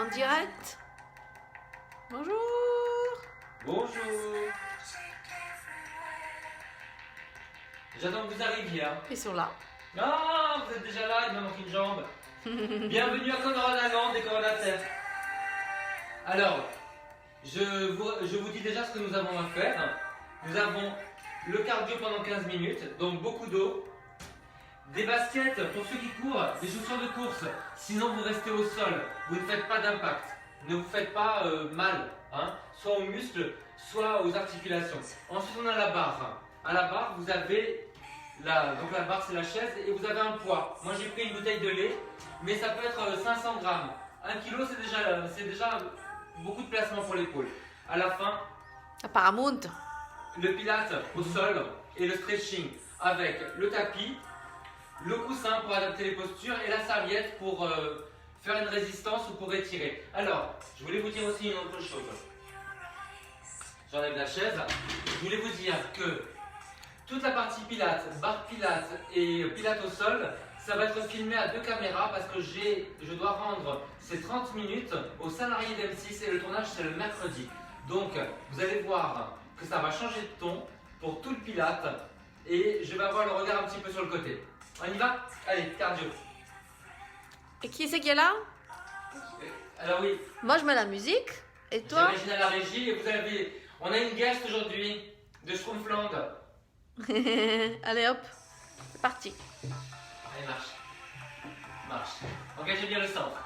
en direct. Bonjour. Bonjour. J'attends que vous arriviez. Hein. Ils sont là. Ah, vous êtes déjà là, il me manque une jambe. Bienvenue à Colorado Land et Colorado Terre. Alors, je vous dis déjà ce que nous avons à faire. Nous avons le cardio pendant 15 minutes, donc beaucoup d'eau. Des baskets pour ceux qui courent, des chaussures de course. Sinon, vous restez au sol. Vous ne faites pas d'impact. Ne vous faites pas mal, hein, soit aux muscles, soit aux articulations. Ensuite, on a la barre. À la barre, vous avez donc la barre, c'est la chaise et vous avez un poids. Moi, j'ai pris une bouteille de lait, mais ça peut être 500 grammes. 1 kg, c'est déjà beaucoup de placement pour l'épaule. À la fin, Paramount. le pilate au sol et le stretching avec le tapis, le coussin pour adapter les postures et la serviette pour faire une résistance ou pour étirer. Alors, je voulais vous dire aussi une autre chose. J'enlève la chaise. Je voulais vous dire que toute la partie pilates, barre pilates et pilates au sol, ça va être filmé à 2 caméras parce que je dois rendre ces 30 minutes aux salariés d'M6 et le tournage c'est le mercredi. Donc, vous allez voir que ça va changer de ton pour tout le pilate et je vais avoir le regard un petit peu sur le côté. On y va? Allez, cardio. Et qui c'est qui est là? Alors oui, Moi, je mets la musique. Et toi? j'imagine à la régie et on a une guest aujourd'hui de Schtroumpfland. Allez hop, c'est parti. Allez, marche. Marche. Engagez bien le centre.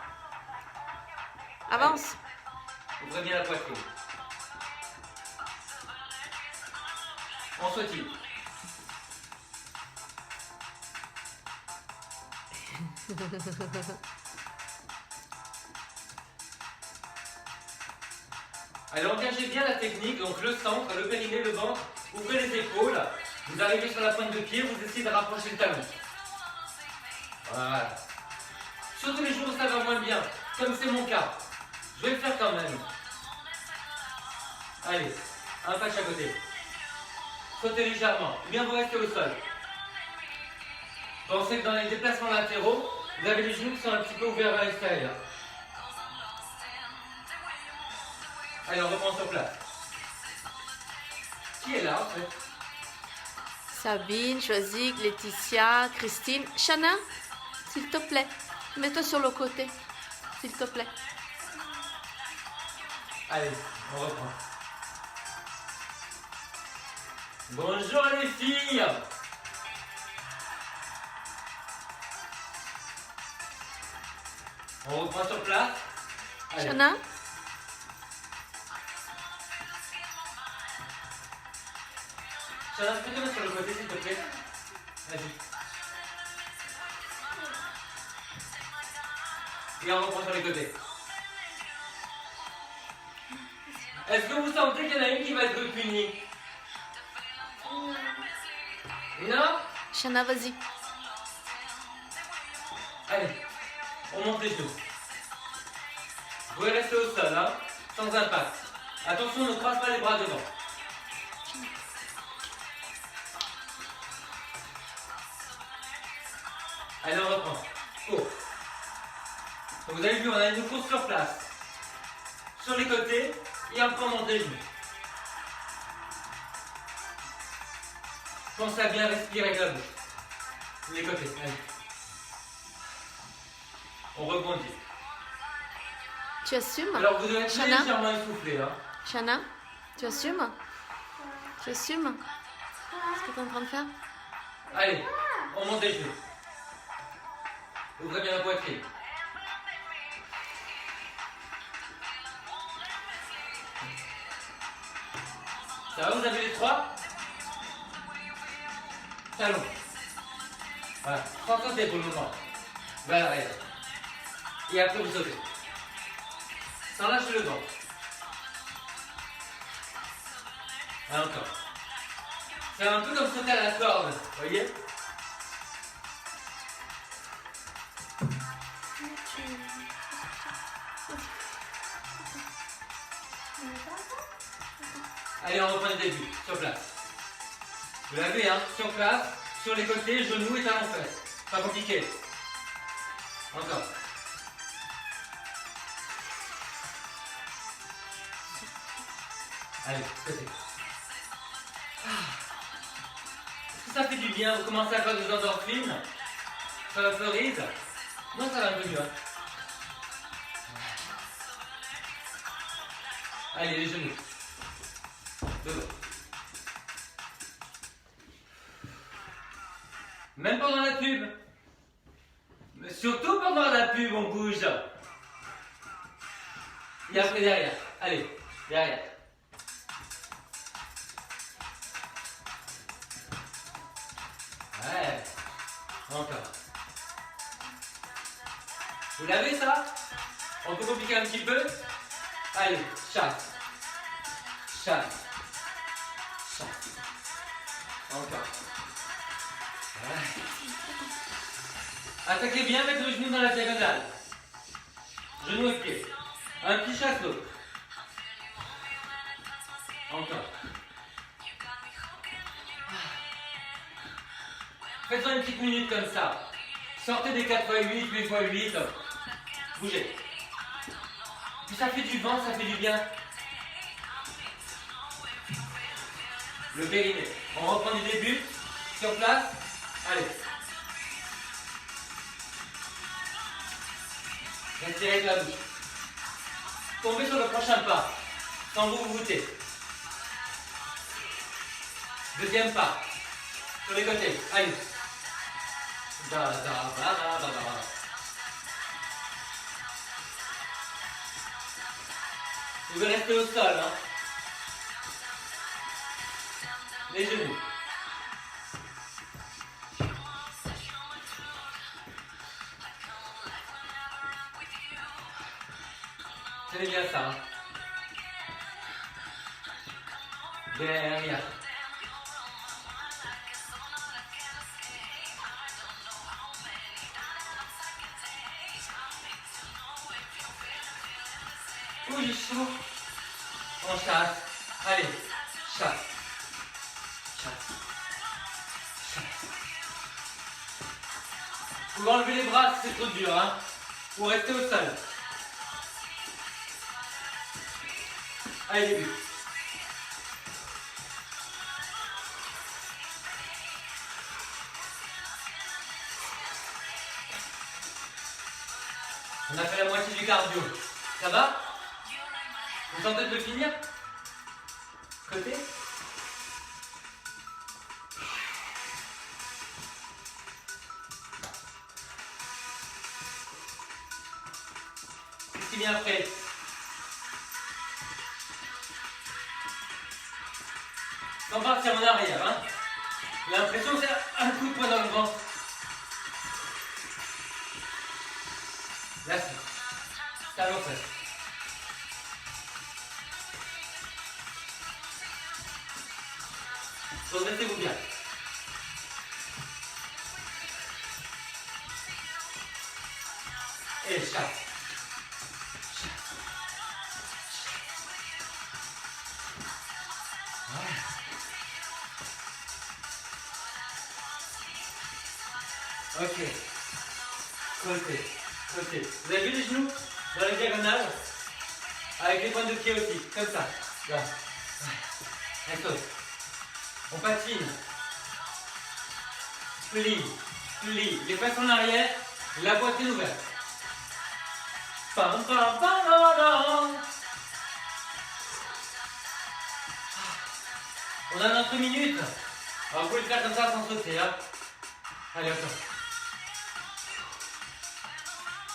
Avance. Ouvrez bien la poitrine. On sautille. Alors engagez bien la technique, donc le centre, le périnée, le ventre, ouvrez les épaules, vous arrivez sur la pointe de pied, vous essayez de rapprocher le talon. Voilà. Surtout les jours où ça va moins bien, comme c'est mon cas. Je vais le faire quand même. Allez, un pas de chaque côté. Sautez légèrement, ou bien vous restez au sol. Pensez que dans les déplacements latéraux, vous avez les genoux qui sont un petit peu ouverts vers l'extérieur. Allez, on reprend sur place. Qui est là en fait? Sabine, Choisic, Laetitia, Christine. Chana, s'il te plaît, mets-toi sur le côté. S'il te plaît. Allez, on reprend. Bonjour les filles. On reprend sur place. Allez. Chana, Chana, peux te mettre sur le côté s'il te plaît? Vas-y. Et on reprend sur les côtés. Est-ce que vous sentez qu'il y en a une qui va être punie? Non? Chana, vas-y. Allez, on monte les genoux. Vous pouvez rester au sol, hein, sans impact. Attention, ne croise pas les bras devant. Allez, on reprend. Cours. Donc vous avez vu, on a une course sur place. Sur les côtés, et après on monte les genoux. Pensez à bien respirer avec la bouche. Les côtés, allez. On rebondit. Tu assumes? Alors vous devez être Chana? légèrement essoufflé. Hein. Chana, tu assumes? Tu assumes ce que tu es en train de faire? Allez, on monte les genoux. Ouvrez bien la poitrine. Ça va, vous avez les trois? Talons. Voilà, sans sauter pour le moment. Vers l'arrière. Et après vous sautez. Sans lâcher le ventre. Et encore. C'est un peu comme sauter à la corde, vous voyez? Allez, on reprend le début, sur place. Vous l'avez, hein, sur place, sur les côtés, genoux et talons fesses. Pas compliqué. Encore. Allez, côté. Ça fait du bien, vous commencez à faire des endorphines, ça euphorise. Moi ça va un peu mieux. Hein. Allez, les genoux. Devant. Même pendant la pub. Mais surtout pendant la pub, on bouge. Et après derrière. Allez, derrière. Ouais. Encore. Vous l'avez ça? On peut compliquer un petit peu? Allez, chasse. Chasse. Chasse. Encore. Ouais. Attaquez bien avec le genou dans la diagonale. Genou et pied. Un petit chasse l'autre. Encore. Faites-en une petite minute comme ça. Sortez des 4x8, 8x8. Bougez. Puis ça fait du vent, ça fait du bien. Le périnée. On reprend du début. Sur place. Allez. Respirez avec la bouche. Tombez sur le prochain pas. Sans vous voûter. Deuxième pas. Sur les côtés. Allez. Da, da, da, da, da, da. Vous pouvez rester au sol. Hein. Les genoux. Tenez bien ça. Hein. Derrière. Oh, il est chaud. On chasse. Allez, chasse. Chasse. Chasse. Vous pouvez enlever les bras si c'est trop dur. Hein. Ou rester au sol. Allez, début. On a fait la moitié du cardio. Ça va? Vous sentez de le finir? Côté? Qu'est-ce qui vient après? Sans partir en arrière, hein? J'ai l'impression que c'est un coup de poing dans le ventre. Là, c'est à l'enfer. Redressez-vous bien. Et chasse. Ok. Côté. Côté. Vous avez vu les genoux dans la diagonale? Avec les pointes de pied aussi. Comme ça. Là. On saute. On patine. Plie. Plie. Les fesses en arrière. La poitrine ouverte. Pam, pam, pam, pam, pam. On a notre minute. Alors vous pouvez le faire comme ça sans sauter. Hein. Allez, encore.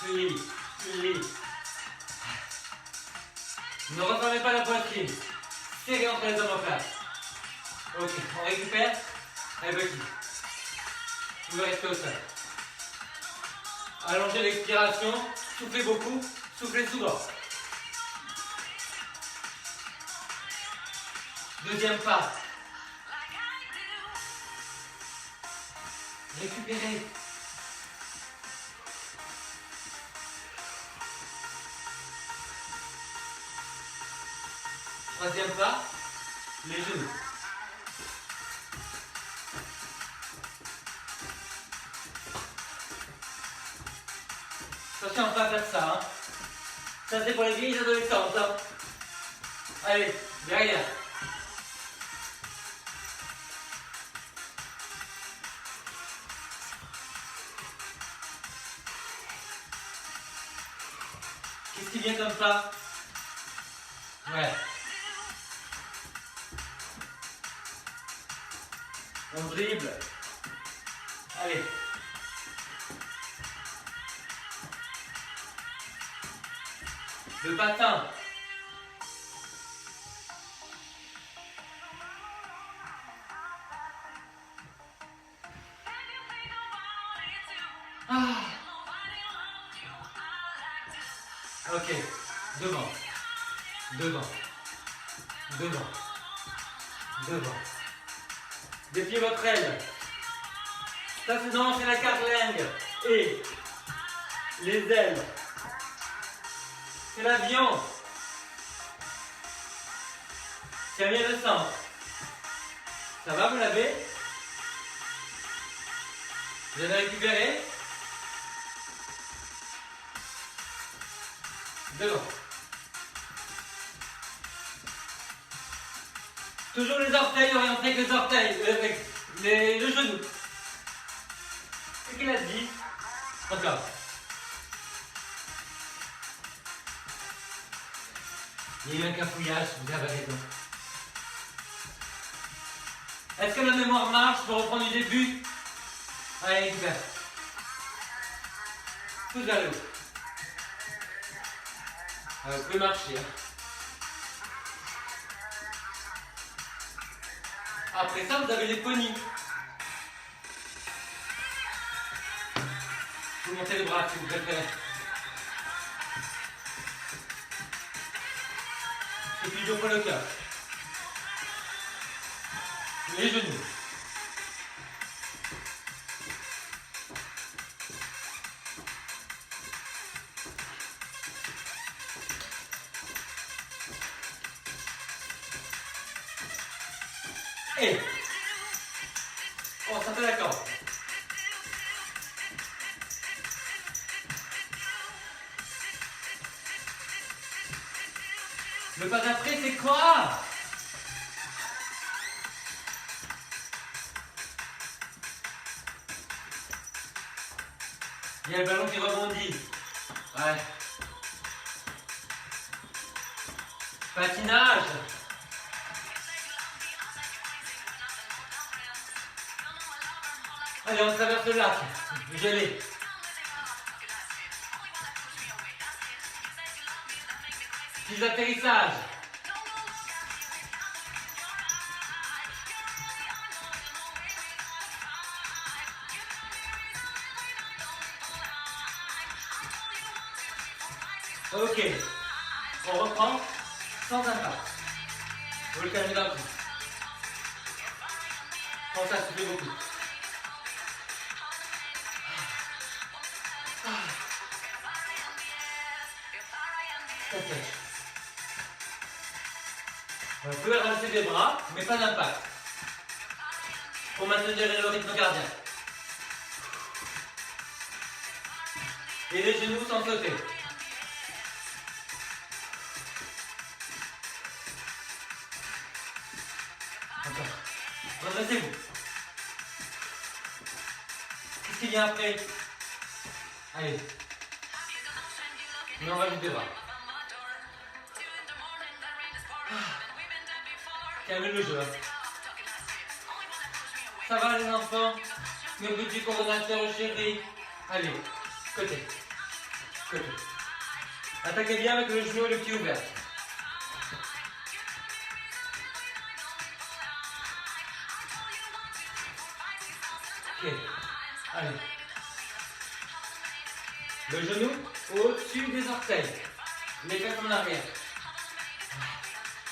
Plie, plie. Ne refermez pas la poitrine. Serrez entre les omoplates. Ok, on récupère. Allez, petit. Vous pouvez rester au sol. Allongez l'expiration. Soufflez beaucoup. Soufflez souvent. Deuxième pas. Récupérez. Troisième pas, les genoux. Attention à ne pas faire ça. Hein. Ça c'est pour les vieilles adolescentes. Hein. Allez, derrière. bien comme ça. Ouais. On dribble. Allez. Le patin. Ah. Ok. Devant. Devant. Devant. Devant. Dépliez votre aile. Ça c'est non, c'est la carlingue. Et les ailes. C'est l'avion. Tiens bien le centre. Ça va, vous l'avez? Vous avez récupéré? Devant. Toujours les orteils orientés avec les orteils, le genou. Ce qu'il a dit. Encore. Il y a eu un cafouillage, vous avez raison. Est-ce que la mémoire marche pour reprendre du début? Allez, super. Tous vers le haut. Vous pouvez marcher. Hein. Après ça, vous avez les ponies. Vous montez les bras si vous préférez. Et puis je prends le cœur. Les genoux. Et on s'appelle la corde. Le pas d'après, c'est quoi? Il y a le ballon qui rebondit. Ouais. Patinage. Allez, on traverse le lac. Gelé. Petits atterrissages. Ok. On reprend sans impact. Vous le calmez d'un coup. Quand ça se fait beaucoup. Ok. Vous pouvez rajouter des bras, mais pas d'impact. Pour maintenir le rythme cardiaque. Et les genoux sans sauter. Encore. Redressez-vous. Qu'est-ce qui vient après? Allez. Mais on rajoute des bras. Calmez le jeu. Ça va les enfants? Mes petits coordonnateurs chéris. Allez, côté. Côté. Attaquez bien avec le genou et le pied ouvert. Ok. Allez. Le genou au-dessus des orteils. Les fesses en arrière.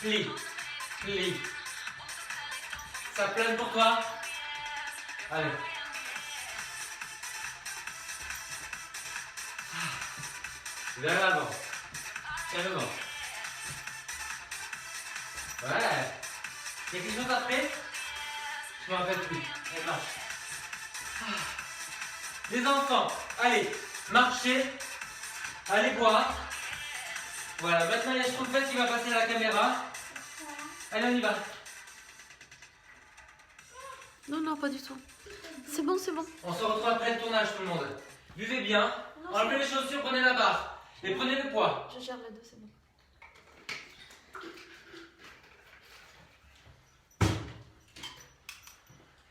Plie. Plie. Ça plane pour toi. Allez. Vers l'avant. Tiens le ventre. Ouais. Il y a quelque chose après? Je ne me rappelle plus. Elle marche. Les enfants, allez, marchez. Allez boire. Voilà, maintenant il y a Schtroumpfette qui va passer à la caméra. Allez, on y va. Non, non, pas du tout. C'est bon, c'est bon. On se retrouve après le tournage, tout le monde. Buvez bien. Enlevez les chaussures, prenez la barre. Et prenez le poids. Je gère les deux, c'est bon.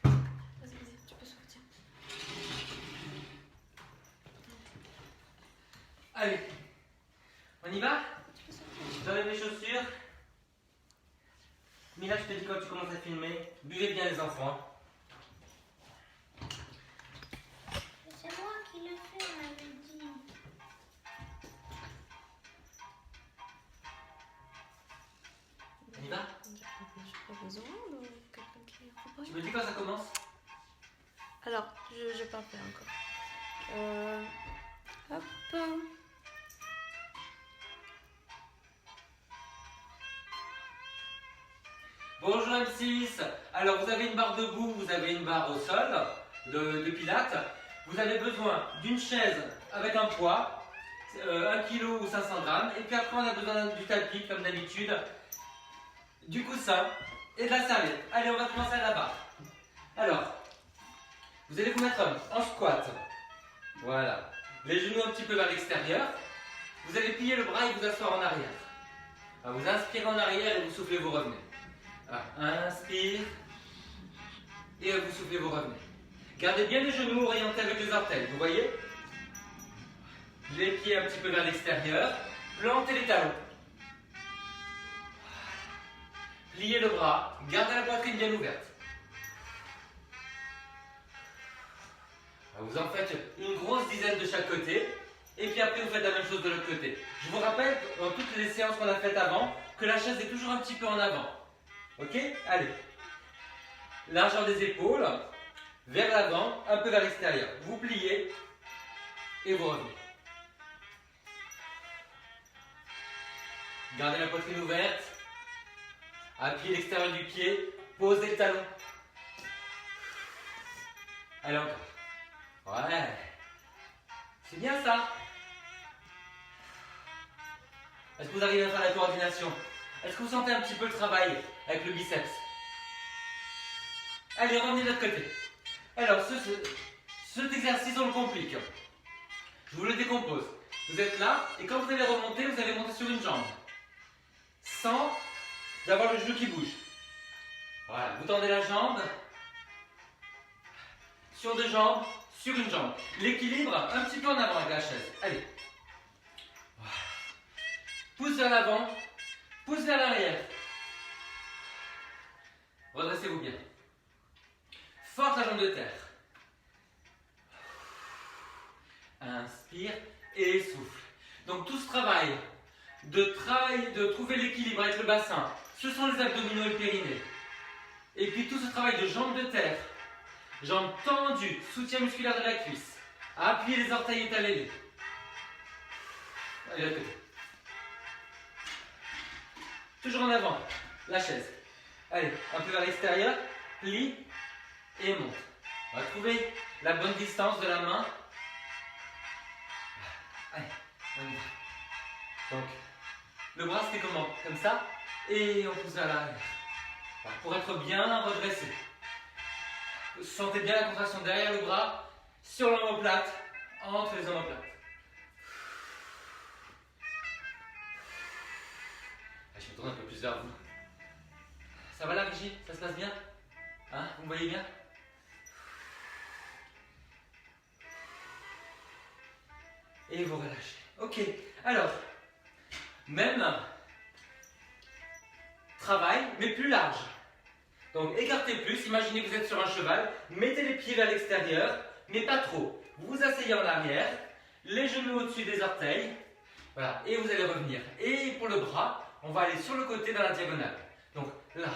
Vas-y, tu peux sortir. Allez, on y va? Tu peux sortir. J'enlève mes chaussures. Mila, je te dis quand tu commences à filmer, buvez bien les enfants. C'est moi qui le fais, on m'avait dit. On y va? J'ai pas besoin de quelqu'un qui accompagne. Tu me dis quand ça commence? Alors, je n'ai pas fait encore. Hop. Bonjour M6. Alors vous avez une barre debout, vous avez une barre au sol de pilates. Vous avez besoin d'une chaise avec un poids, 1 kg ou 500 grammes. Et puis après on a besoin du tapis comme d'habitude, du coussin et de la serviette. Allez, on va commencer à la barre. Alors, vous allez vous mettre en squat. Voilà. Les genoux un petit peu vers l'extérieur. Vous allez plier le bras et vous asseoir en arrière. Alors, vous inspirez en arrière et vous soufflez, vous revenez. Alors, inspire et vous soufflez, vous revenez. Gardez bien les genoux orientés avec les orteils, vous voyez? Les pieds un petit peu vers l'extérieur. Plantez les talons. Pliez le bras. Gardez la poitrine bien ouverte. Vous en faites une grosse dizaine de chaque côté. Et puis après, vous faites la même chose de l'autre côté. Je vous rappelle, dans toutes les séances qu'on a faites avant, que la chaise est toujours un petit peu en avant. Ok? Allez. Largeur des épaules, vers l'avant, un peu vers l'extérieur. Vous pliez et vous revenez. Gardez la poitrine ouverte. Appuyez l'extérieur du pied. Posez le talon. Allez, encore. Ouais. C'est bien ça. Est-ce que vous arrivez à faire la coordination? Est-ce que vous sentez un petit peu le travail avec le biceps? Allez, revenez de l'autre côté. Alors, cet exercice, on le complique. Je vous le décompose. Vous êtes là, et quand vous allez remonter, vous allez monter sur une jambe. Sans avoir le genou qui bouge. Voilà, vous tendez la jambe. Sur deux jambes, sur une jambe. L'équilibre, un petit peu en avant avec la chaise. Allez. Pousse vers l'avant. Pousse vers l'arrière. Redressez-vous bien. Force la jambe de terre. Inspire et souffle. Donc tout ce travail de trouver l'équilibre avec le bassin, ce sont les abdominaux et le périnée. Et puis tout ce travail de jambes de terre, jambes tendues, soutien musculaire de la cuisse. Appuyez les orteils, étalez-les. Allez, de l'autre côté. Toujours en avant, la chaise. Allez, un peu vers l'extérieur, plie et monte. On va trouver la bonne distance de la main. Allez, on y va. Donc, le bras c'était comment? Comme ça, et on pousse vers l'arrière. Pour être bien redressé. Vous sentez bien la contraction derrière le bras, sur l'omoplate, entre les omoplates. Je me tourne un peu plus vers vous. Ça va la régie? Ça se passe bien? Hein? Vous me voyez bien? Et vous relâchez. Ok. Alors, même travail, mais plus large. Donc écartez plus, imaginez que vous êtes sur un cheval, mettez les pieds vers l'extérieur, mais pas trop. Vous vous asseyez en arrière, les genoux au-dessus des orteils, voilà, et vous allez revenir. Et pour le bras, on va aller sur le côté dans la diagonale. Donc là,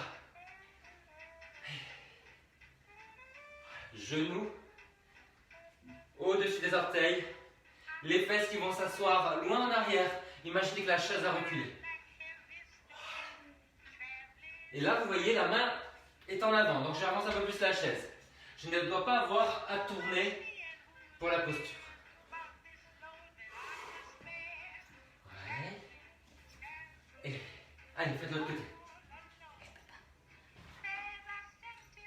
genoux au-dessus des orteils, les fesses qui vont s'asseoir loin en arrière. Imaginez que la chaise a reculé. Et là, vous voyez, la main est en avant, donc j'avance un peu plus la chaise. Je ne dois pas avoir à tourner pour la posture. Ouais. Et allez, faites de l'autre côté.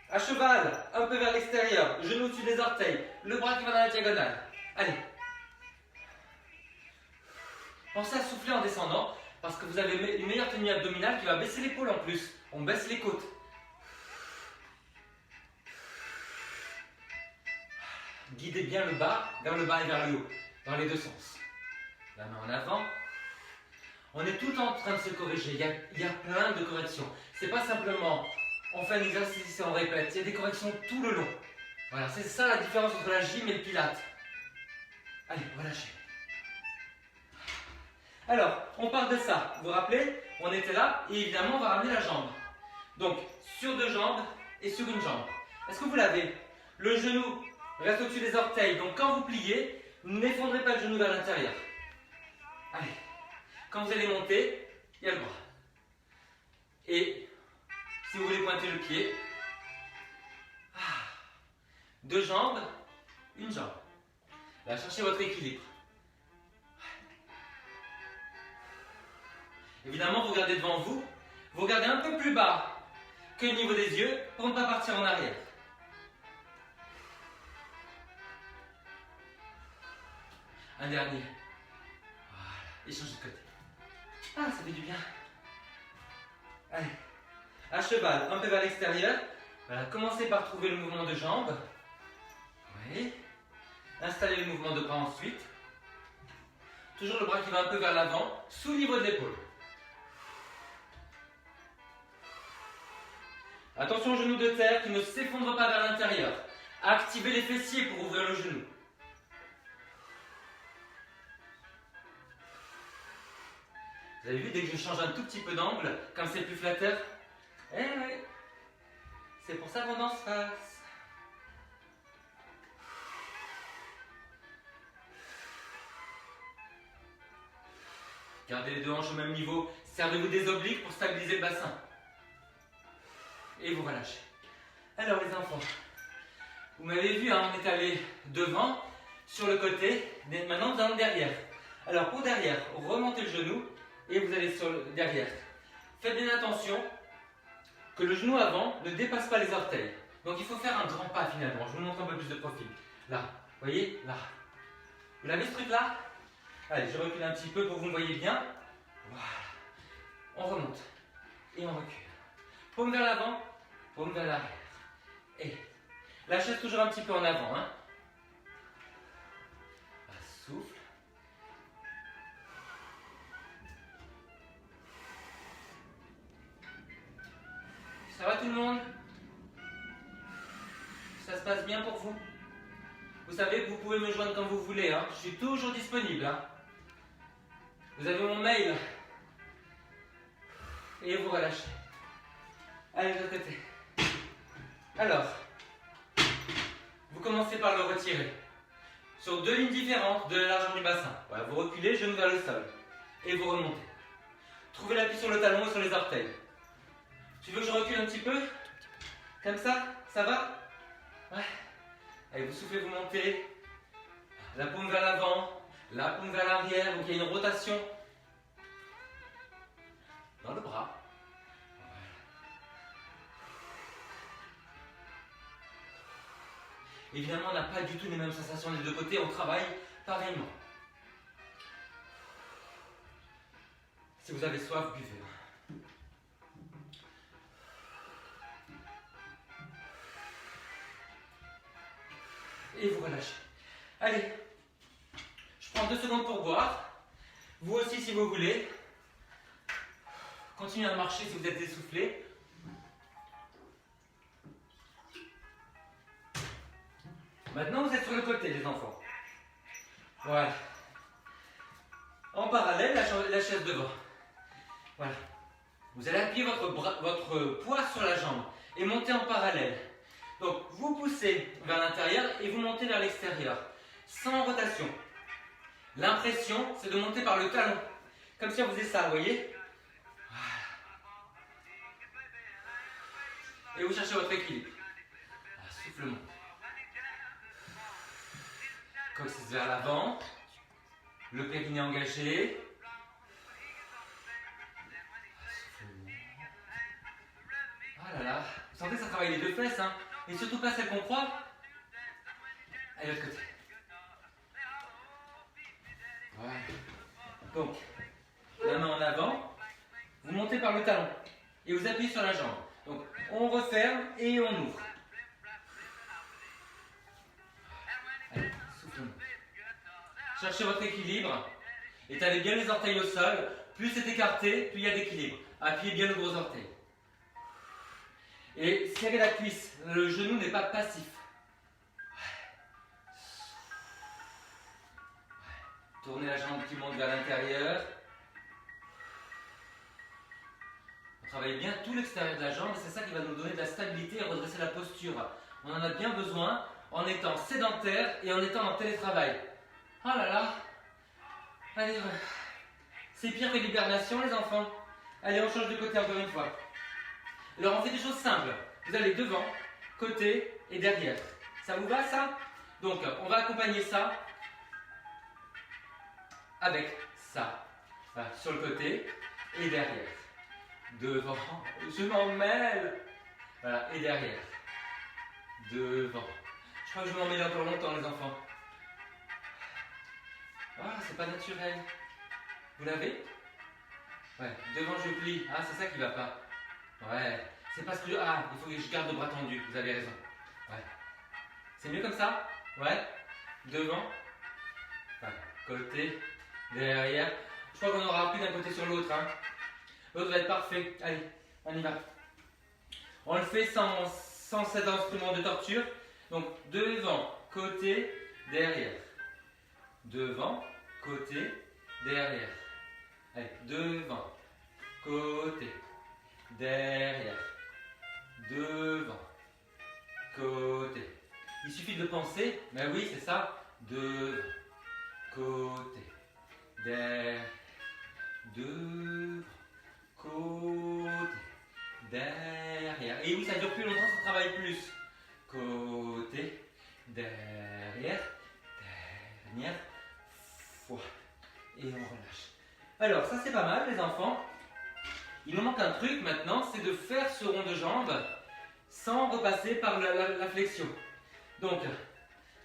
À cheval, un peu vers l'extérieur, genou au-dessus des orteils, le bras qui va dans la diagonale. Allez. Pensez à souffler en descendant parce que vous avez une meilleure tenue abdominale qui va baisser l'épaule en plus. On baisse les côtes. Guidez bien le bas et vers le haut, dans les deux sens. La main en avant. On est tout en train de se corriger. Il y a plein de corrections. C'est pas simplement on fait un exercice et on répète. Il y a des corrections tout le long. Voilà, c'est ça la différence entre la gym et le pilate. Allez, on va lâcher. Alors, on part de ça. Vous vous rappelez, on était là et évidemment on va ramener la jambe. Donc, sur deux jambes et sur une jambe. Est-ce que vous l'avez? Le genou reste au-dessus des orteils. Donc, quand vous pliez, n'effondrez pas le genou vers l'intérieur. Allez. Quand vous allez monter, il y a le bras. Et si vous voulez pointer le pied, deux jambes, une jambe. Là, cherchez votre équilibre. Évidemment, vous regardez devant vous. Vous regardez un peu plus bas que le niveau des yeux pour ne pas partir en arrière. Un dernier. Voilà. Et changez de côté. Ah, ça fait du bien. Allez. À cheval, un peu vers l'extérieur. Voilà. Commencez par trouver le mouvement de jambes. Oui. Installez le mouvement de bras ensuite. Toujours le bras qui va un peu vers l'avant, sous le niveau de l'épaule. Attention au genou de terre qui ne s'effondre pas vers l'intérieur. Activez les fessiers pour ouvrir le genou. Vous avez vu, dès que je change un tout petit peu d'angle, comme c'est plus flatteur, eh oui, c'est pour ça qu'on danse face. Gardez les deux hanches au même niveau. Servez-vous des obliques pour stabiliser le bassin. Et vous relâchez. Alors les enfants, vous m'avez vu, hein, on est allé devant, sur le côté. Maintenant nous allons derrière. Alors pour derrière, remontez le genou et vous allez sur le derrière. Faites bien attention que le genou avant ne dépasse pas les orteils. Donc il faut faire un grand pas finalement. Je vous montre un peu plus de profil. Là, vous voyez, là. Vous l'avez ce truc là? Allez, je recule un petit peu pour que vous me voyez bien. Voilà. On remonte et on recule. Paume vers l'avant, paume vers l'arrière. Et la chaise toujours un petit peu en avant. Hein. Souffle. Ça va tout le monde? Ça se passe bien pour vous? Vous savez que vous pouvez me joindre quand vous voulez. Hein. Je suis toujours disponible. Hein. Vous avez mon mail. Et vous relâchez. Allez, de l'autre côté. Alors, vous commencez par le retirer. Sur deux lignes différentes de la largeur du bassin. Voilà, vous reculez, genou vers le sol. Et vous remontez. Trouvez l'appui sur le talon et sur les orteils. Tu veux que je recule un petit peu? Comme ça? Ça va? Ouais. Allez, vous soufflez, vous montez. La paume vers l'avant, la paume vers l'arrière. Donc il y a une rotation dans le bras. Évidemment, on n'a pas du tout les mêmes sensations des deux côtés, on travaille pareillement. Si vous avez soif, buvez. Et vous relâchez. Allez, je prends 2 secondes pour boire. Vous aussi si vous voulez. Continuez à marcher si vous êtes essoufflé. Maintenant, vous êtes sur le côté, les enfants. Voilà. En parallèle, la chaise devant. Voilà. Vous allez appuyer votre poids sur la jambe et monter en parallèle. Donc, vous poussez vers l'intérieur et vous montez vers l'extérieur, sans rotation. L'impression, c'est de monter par le talon, comme si on faisait ça, vous voyez? Voilà. Et vous cherchez votre équilibre. Voilà, soufflement. Coccyx vers l'avant, le périnée engagé. Ah là là, vous sentez que ça travaille les deux fesses, hein? Et surtout pas celle qu'on croit. Allez, de l'autre côté. Voilà. Donc, la main en avant, vous montez par le talon et vous appuyez sur la jambe. Donc, on referme et on ouvre. Allez, soufflez. Cherchez votre équilibre. Étalez bien les orteils au sol. Plus c'est écarté, plus il y a d'équilibre. Appuyez bien le gros orteil. Et serrez la cuisse. Le genou n'est pas passif. Tournez la jambe qui monte vers l'intérieur. On travaille bien tout l'extérieur de la jambe. C'est ça qui va nous donner de la stabilité et redresser la posture. On en a bien besoin en étant sédentaire et en étant en télétravail. Oh là là. Allez, c'est pire que l'hibernation, les enfants. Allez, on change de côté encore une fois. Alors, on fait des choses simples. Vous allez devant, côté et derrière. Ça vous va, ça? Donc, on va accompagner ça avec ça. Voilà, sur le côté et derrière. Devant. Je m'en mêle. Voilà, et derrière. Devant. Je crois que je vais m'en mêler encore longtemps, les enfants. Ah, c'est pas naturel. Vous l'avez? Ouais, devant je plie. Ah, c'est ça qui va pas. Ouais, c'est parce que ah, il faut que je garde le bras tendu. Vous avez raison. Ouais. C'est mieux comme ça? Ouais. Devant. Ouais. Côté. Derrière. Je crois qu'on aura appris d'un côté sur l'autre. Hein. L'autre va être parfait. Allez, on y va. On le fait sans cet instrument de torture. Donc, devant, côté, derrière. Devant, côté, derrière. Allez, devant, côté, derrière. Devant, côté. Il suffit de penser, ben oui, c'est ça. Devant, côté, derrière. Devant, côté, derrière. Et oui, ça dure plus longtemps, ça travaille plus. Côté, derrière, dernière fois. Et on relâche. Alors, ça c'est pas mal, les enfants. Il nous manque un truc maintenant, c'est de faire ce rond de jambe sans repasser par la flexion. Donc,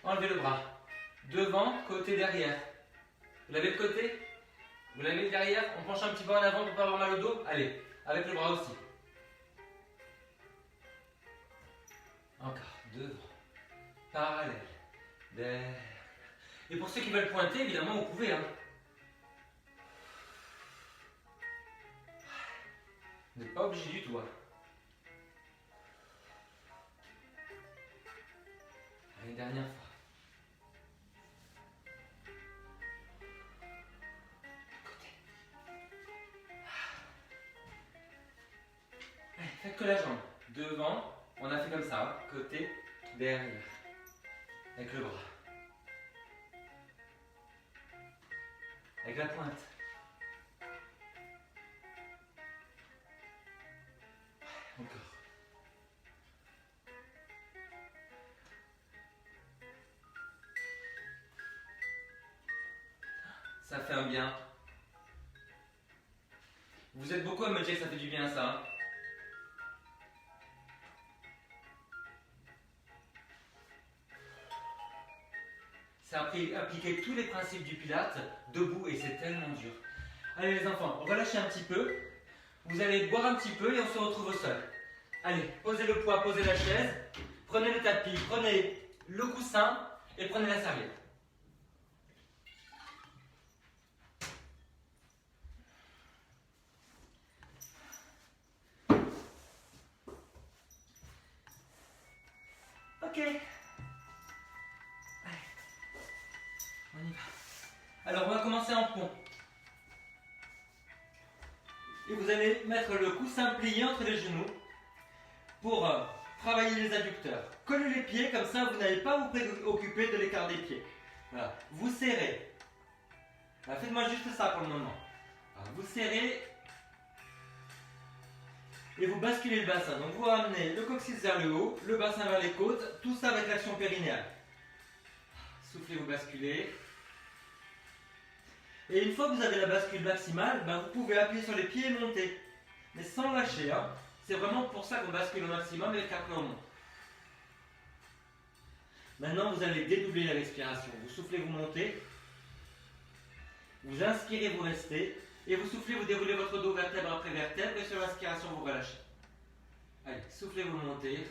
enlevez le bras. Devant, côté, derrière. Vous l'avez de côté? Vous l'avez derrière? On penche un petit peu en avant pour pas avoir mal au dos? Allez, avec le bras aussi. Encore, devant. Parallèle. Derrière. Et pour ceux qui veulent pointer, évidemment, vous pouvez. Hein. Vous n'êtes pas obligé du tout. Hein. Allez, dernière fois. Côté. Allez, faites que la jambe. Devant, on a fait comme ça. Hein. Côté, derrière. Avec le bras. Avec la pointe. Encore. Ça fait un bien. Vous êtes beaucoup à me dire que ça fait du bien, ça. Hein. C'est appliquer tous les principes du Pilates debout et c'est tellement dur. Allez les enfants, relâchez un petit peu. Vous allez boire un petit peu et on se retrouve au sol. Allez, posez le poids, posez la chaise. Prenez le tapis, prenez le coussin et prenez la serviette. Ok. Allez, on y va. Alors on va commencer en pont. Et vous allez mettre le coussin plié entre les genoux pour travailler les adducteurs. Collez les pieds, comme ça vous n'allez pas vous préoccuper de l'écart des pieds. Voilà. Vous serrez. Faites-moi juste ça pour le moment. Alors, vous serrez et vous basculez le bassin. Donc vous ramenez le coccyx vers le haut, le bassin vers les côtes, tout ça avec l'action périnéale. Soufflez, vous basculez. Et une fois que vous avez la bascule maximale, vous pouvez appuyer sur les pieds et monter. Mais sans lâcher. Hein. C'est vraiment pour ça qu'on bascule au maximum et qu'après on monte. Maintenant, vous allez dédoubler la respiration. Vous soufflez, vous montez. Vous inspirez, vous restez. Et vous soufflez, vous déroulez votre dos vertèbre après vertèbre. Et sur l'inspiration, vous relâchez. Allez, soufflez, vous montez.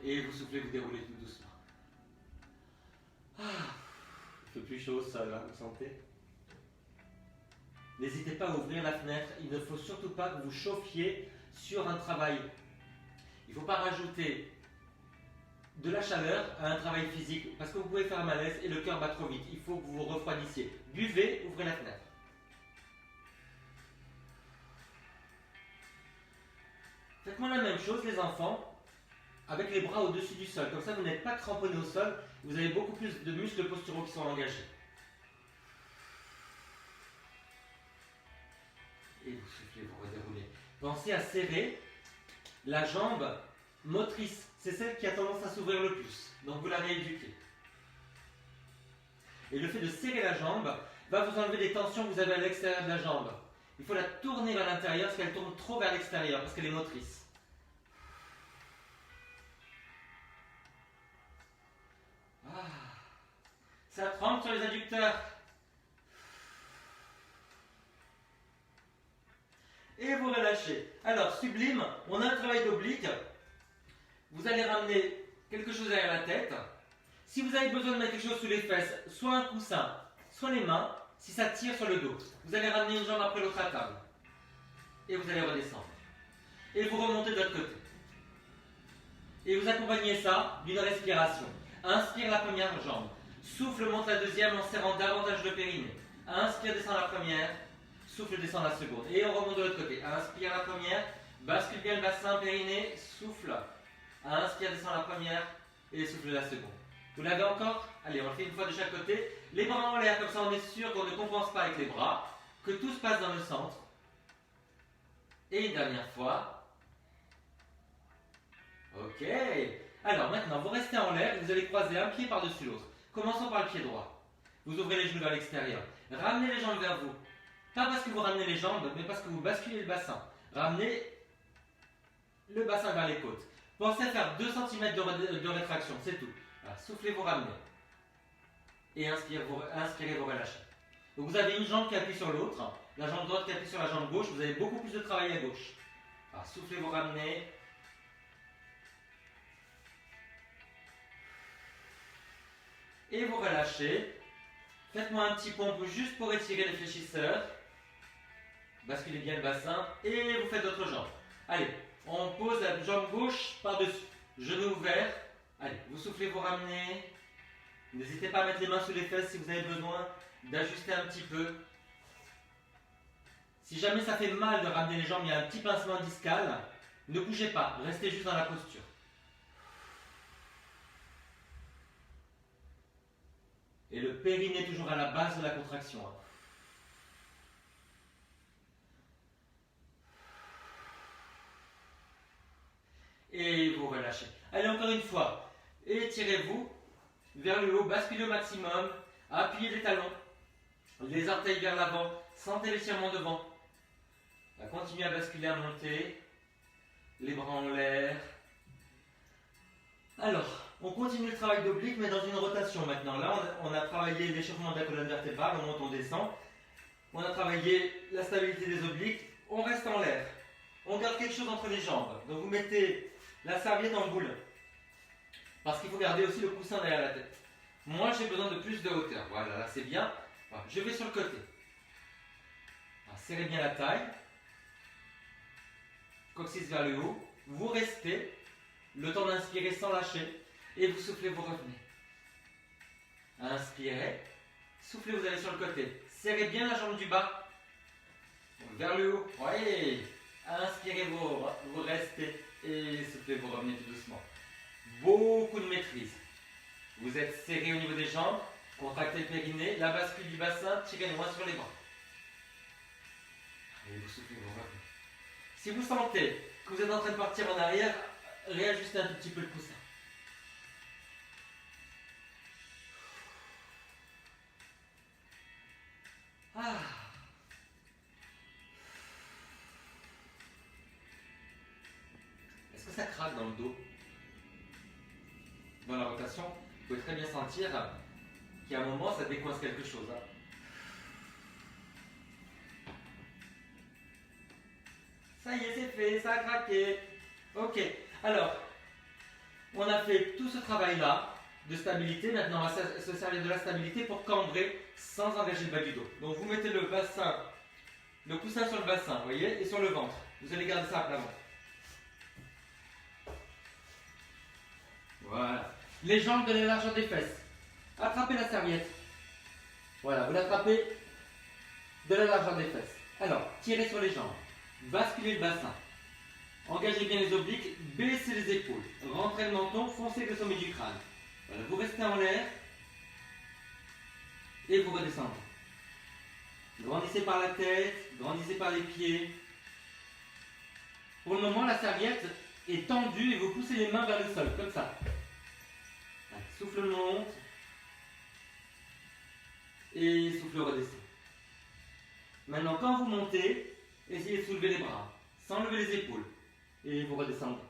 Et vous soufflez, vous déroulez tout doucement. Il fait plus chaud ça là, vous sentez? N'hésitez pas à ouvrir la fenêtre. Il ne faut surtout pas que vous chauffiez sur un travail. Il ne faut pas rajouter de la chaleur à un travail physique parce que vous pouvez faire un malaise et le cœur bat trop vite. Il faut que vous vous refroidissiez. Buvez, ouvrez la fenêtre. Faites-moi la même chose les enfants avec les bras au-dessus du sol. Comme ça vous n'êtes pas cramponné au sol. Vous avez beaucoup plus de muscles posturaux qui sont engagés. Et vous soufflez, vous redéroulez. Pensez à serrer la jambe motrice. C'est celle qui a tendance à s'ouvrir le plus. Donc vous la rééduquez. Et le fait de serrer la jambe va vous enlever des tensions que vous avez à l'extérieur de la jambe. Il faut la tourner vers l'intérieur parce qu'elle tourne trop vers l'extérieur, parce qu'elle est motrice. Ça trempe sur les adducteurs. Et vous relâchez. Alors, sublime, on a un travail d'oblique. Vous allez ramener quelque chose derrière la tête. Si vous avez besoin de mettre quelque chose sous les fesses, soit un coussin, soit les mains, si ça tire sur le dos, vous allez ramener une jambe après l'autre à table. Et vous allez redescendre. Et vous remontez de l'autre côté. Et vous accompagnez ça d'une respiration. Inspire la première jambe. Souffle, monte la deuxième en serrant davantage le périnée. Inspire, descend la première. Souffle, descend la seconde. Et on remonte de l'autre côté. Inspire la première. Bascule bien le bassin, périnée. Souffle. Inspire, descend la première. Et souffle la seconde. Vous l'avez encore? Allez, on le fait une fois de chaque côté. Les bras en l'air, comme ça on est sûr qu'on ne compense pas avec les bras. Que tout se passe dans le centre. Et une dernière fois. Ok. Alors maintenant, vous restez en l'air et vous allez croiser un pied par-dessus l'autre. Commençons par le pied droit. Vous ouvrez les genoux vers l'extérieur. Ramenez les jambes vers vous. Pas parce que vous ramenez les jambes, mais parce que vous basculez le bassin. Ramenez le bassin vers les côtes. Pensez à faire 2 cm de rétraction, c'est tout. Alors, soufflez, vous ramenez. Et inspirez, vous relâchez. Donc vous avez une jambe qui appuie sur l'autre, la jambe droite qui appuie sur la jambe gauche, vous avez beaucoup plus de travail à gauche. Alors, soufflez, vous ramenez. Et vous relâchez. Faites-moi un petit pompe juste pour étirer les fléchisseurs. Basculez bien le bassin et vous faites d'autres jambes. Allez, on pose la jambe gauche par-dessus. Genou ouvert. Allez, vous soufflez, vous ramenez. N'hésitez pas à mettre les mains sous les fesses si vous avez besoin d'ajuster un petit peu. Si jamais ça fait mal de ramener les jambes, il y a un petit pincement discal. Ne bougez pas, restez juste dans la posture. Et le périnée toujours à la base de la contraction. Et vous relâchez. Allez, encore une fois. Étirez-vous vers le haut, basculez au maximum. Appuyez les talons. Les orteils vers l'avant. Sentez l'étirement devant. Continuez à basculer, à monter. Les bras en l'air. Alors, on continue le travail d'oblique, mais dans une rotation maintenant. Là, on a travaillé l'échauffement de la colonne vertébrale, on monte, on descend. On a travaillé la stabilité des obliques. On reste en l'air. On garde quelque chose entre les jambes. Donc vous mettez la serviette en boule. Parce qu'il faut garder aussi le coussin derrière la tête. Moi, j'ai besoin de plus de hauteur. Voilà, là c'est bien. Voilà, je vais sur le côté. Alors, serrez bien la taille. Coccyx vers le haut. Vous restez. Le temps d'inspirer sans lâcher. Et vous soufflez, vous revenez. Inspirez. Soufflez, vous allez sur le côté. Serrez bien la jambe du bas. Vers le haut. Oui. Inspirez, vous restez. Et soufflez, vous revenez tout doucement. Beaucoup de maîtrise. Vous êtes serré au niveau des jambes. Contractez le périnée. La bascule du bassin. Tirez loin sur les bras. Et vous soufflez, vous revenez. Si vous sentez que vous êtes en train de partir en arrière, réajustez un tout petit peu le coussin. Ah. Est-ce que ça craque dans le dos? Dans la rotation, vous pouvez très bien sentir qu'à un moment ça décoince quelque chose. Hein. Ça y est, c'est fait, ça a craqué. Ok, alors, on a fait tout ce travail-là de stabilité. Maintenant, on va se servir de la stabilité pour cambrer sans engager le bas du dos. Donc, vous mettez le coussin sur le bassin, vous voyez, et sur le ventre. Vous allez garder ça à plat ventre. Voilà. Les jambes de la largeur des fesses. Attrapez la serviette. Voilà, vous l'attrapez de la largeur des fesses. Alors, tirez sur les jambes. Basculez le bassin. Engagez bien les obliques, baissez les épaules. Rentrez le menton, foncez le sommet du crâne. Voilà, vous restez en l'air et vous redescendez. Grandissez par la tête, grandissez par les pieds. Pour le moment, la serviette est tendue et vous poussez les mains vers le sol, comme ça. Souffle monte et souffle redescend. Maintenant, quand vous montez, essayez de soulever les bras, sans lever les épaules. Et vous redescendez.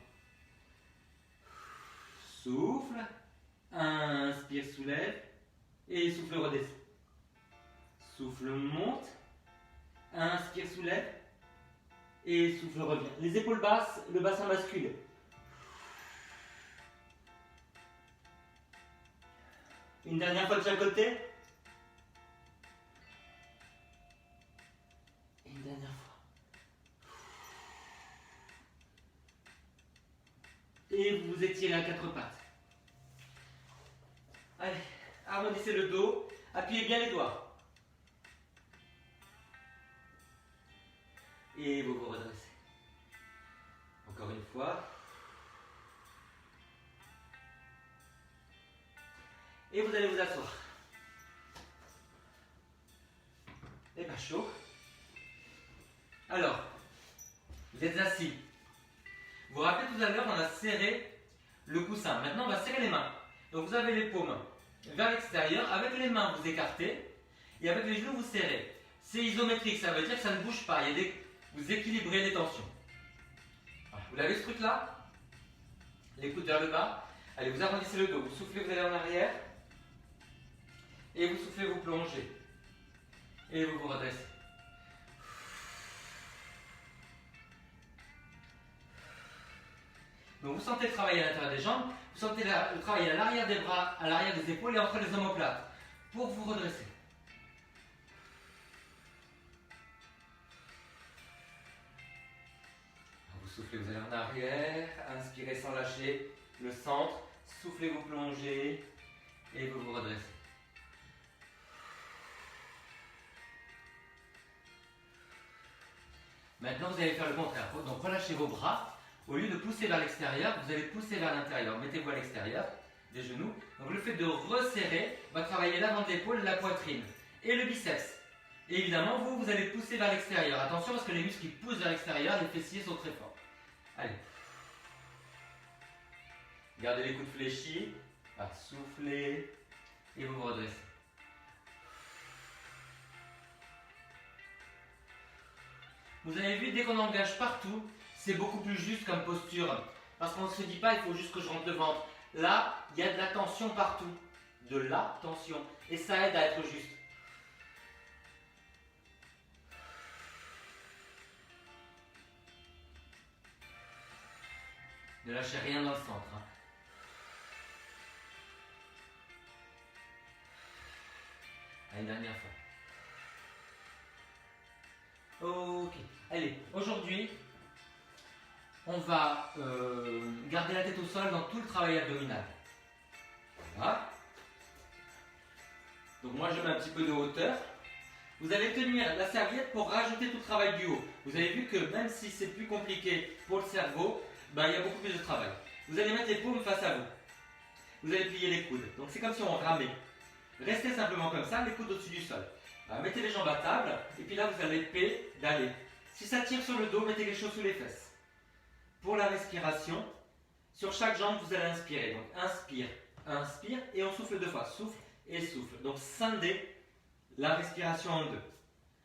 Souffle. Inspire, soulève. Et souffle, redescend. Souffle, monte. Inspire, soulève. Et souffle, revient. Les épaules basses, le bassin bascule. Une dernière fois de chaque côté. Une dernière fois. Et vous vous étirez à quatre pattes. Allez, arrondissez le dos, appuyez bien les doigts. Et vous vous redressez. Encore une fois. Et vous allez vous asseoir. Et pas chaud. Alors, vous êtes assis. Vous vous rappelez tout à l'heure, on a serré le coussin. Maintenant, on va serrer les mains. Donc, vous avez les paumes vers l'extérieur. Avec les mains, vous écartez. Et avec les genoux, vous serrez. C'est isométrique, ça veut dire que ça ne bouge pas. Vous équilibrez les tensions. Voilà. Vous l'avez ce truc-là? Les coudes vers le bas. Allez, vous arrondissez le dos. Vous soufflez, vous allez en arrière. Et vous soufflez, vous plongez. Et vous vous redressez. Donc vous sentez le travail à l'intérieur des jambes, vous sentez le travail à l'arrière des bras, à l'arrière des épaules et entre les omoplates pour vous redresser. Vous soufflez, vous allez en arrière, inspirez sans lâcher le centre, soufflez, vous plongez et vous vous redressez. Maintenant vous allez faire le contraire, donc relâchez vos bras. Au lieu de pousser vers l'extérieur, vous allez pousser vers l'intérieur. Mettez-vous à l'extérieur des genoux. Donc le fait de resserrer va travailler l'avant de l'épaule, la poitrine et le biceps. Et évidemment, vous allez pousser vers l'extérieur. Attention parce que les muscles qui poussent vers l'extérieur, les fessiers sont très forts. Allez. Gardez les coudes fléchis. Soufflez et vous vous redressez. Vous avez vu, dès qu'on engage partout, c'est beaucoup plus juste comme posture. Parce qu'on ne se dit pas, il faut juste que je rentre le ventre. Là, il y a de la tension partout. De la tension. Et ça aide à être juste. Ne lâchez rien dans le centre. Hein. Allez, une dernière fois. Ok. Allez, aujourd'hui, on va garder la tête au sol dans tout le travail abdominal. Voilà. Donc moi je mets un petit peu de hauteur. Vous allez tenir la serviette pour rajouter tout le travail du haut. Vous avez vu que même si c'est plus compliqué pour le cerveau, il y a beaucoup plus de travail. Vous allez mettre les paumes face à vous. Vous allez plier les coudes. Donc c'est comme si on ramait. Restez simplement comme ça, les coudes au-dessus du sol. Alors, mettez les jambes à table et puis là vous allez pédaler. Si ça tire sur le dos, mettez les choses sous les fesses. Pour la respiration, sur chaque jambe, vous allez inspirer. Donc, inspire, inspire, et on souffle 2 fois. Souffle et souffle. Donc, scindez la respiration en 2.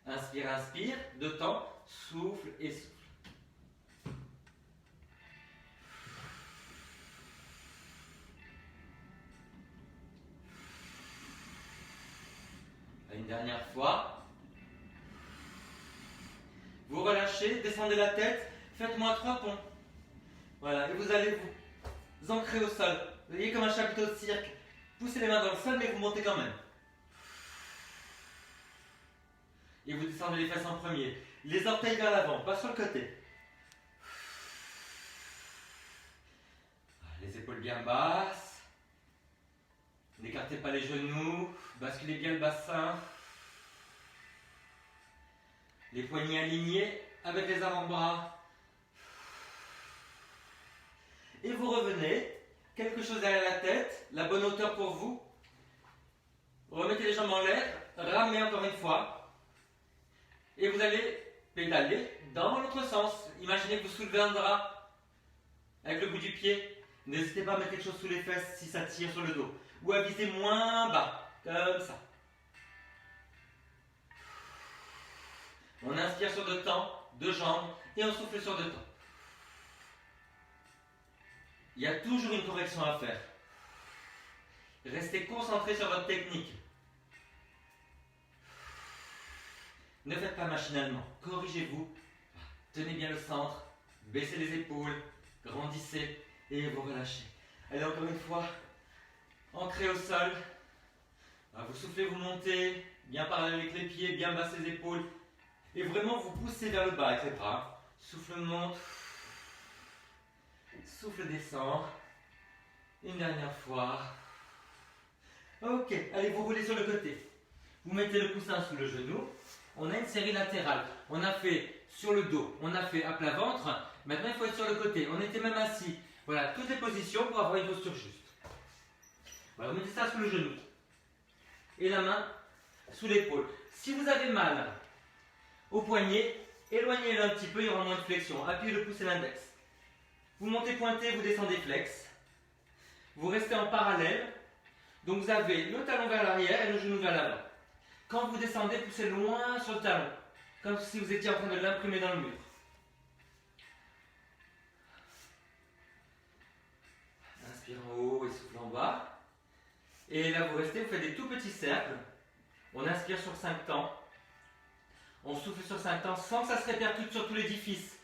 Inspire, inspire, 2 temps, souffle et souffle. Une dernière fois. Vous relâchez, descendez la tête, faites-moi 3 ponts. Voilà, et vous allez vous ancrer au sol. Vous voyez comme un chapiteau de cirque. Poussez les mains dans le sol, mais vous montez quand même. Et vous descendez les fesses en premier. Les orteils vers l'avant, pas sur le côté. Les épaules bien basses. N'écartez pas les genoux. Basculez bien le bassin. Les poignets alignés avec les avant-bras. Et vous revenez. Quelque chose derrière la tête. La bonne hauteur pour vous. Remettez les jambes en l'air. Ramez encore une fois. Et vous allez pédaler dans l'autre sens. Imaginez que vous soulevez un drap avec le bout du pied. N'hésitez pas à mettre quelque chose sous les fesses si ça tire sur le dos. Ou à viser moins bas, comme ça. On inspire sur 2 temps, 2 jambes, et on souffle sur 2 temps. Il y a toujours une correction à faire. Restez concentré sur votre technique. Ne faites pas machinalement, corrigez-vous, tenez bien le centre, baissez les épaules, grandissez et vous relâchez. Allez, encore une fois, ancrez au sol, vous soufflez, vous montez, bien parallèle avec les pieds, bien basse les épaules, et vraiment vous poussez vers le bas avec les bras. Souffle monte, souffle descend, une dernière fois. Ok, allez, vous roulez sur le côté. Vous mettez le coussin sous le genou. On a une série latérale. On a fait sur le dos, on a fait à plat ventre. Maintenant, il faut être sur le côté. On était même assis. Voilà, toutes les positions pour avoir une posture juste. Voilà, vous mettez ça sous le genou. Et la main sous l'épaule. Si vous avez mal au poignet, éloignez-le un petit peu, il y aura moins de flexion. Appuyez le pouce et l'index. Vous montez pointé, vous descendez flex. Vous restez en parallèle. Donc vous avez le talon vers l'arrière et le genou vers l'avant. Quand vous descendez, poussez loin sur le talon, comme si vous étiez en train de l'imprimer dans le mur. Inspire en haut et souffle en bas. Et là, vous restez, vous faites des tout petits cercles. On inspire sur 5 temps. On souffle sur 5 temps sans que ça se répercute sur tout l'édifice.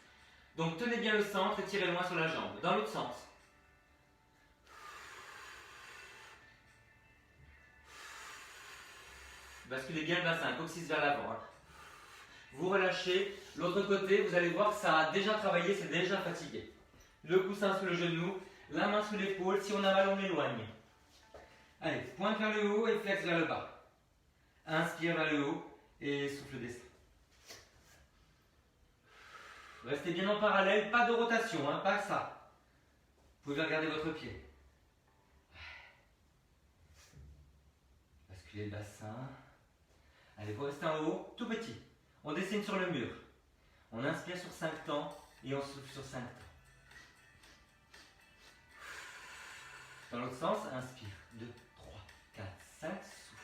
Donc tenez bien le centre et tirez loin sur la jambe. Dans l'autre sens. Basculez bien le bassin, coccyx vers l'avant. Vous relâchez. L'autre côté, vous allez voir que ça a déjà travaillé, c'est déjà fatigué. Le coussin sous le genou, la main sous l'épaule. Si on a mal, on l'éloigne. Allez, pointe vers le haut et flex vers le bas. Inspire vers le haut et souffle descend. Restez bien en parallèle, pas de rotation, pas ça. Vous pouvez regarder votre pied. Basculez le bassin. Allez, vous restez en haut, tout petit. On dessine sur le mur. On inspire sur 5 temps et on souffle sur 5 temps. Dans l'autre sens, inspire. 2, 3, 4, 5, souffle.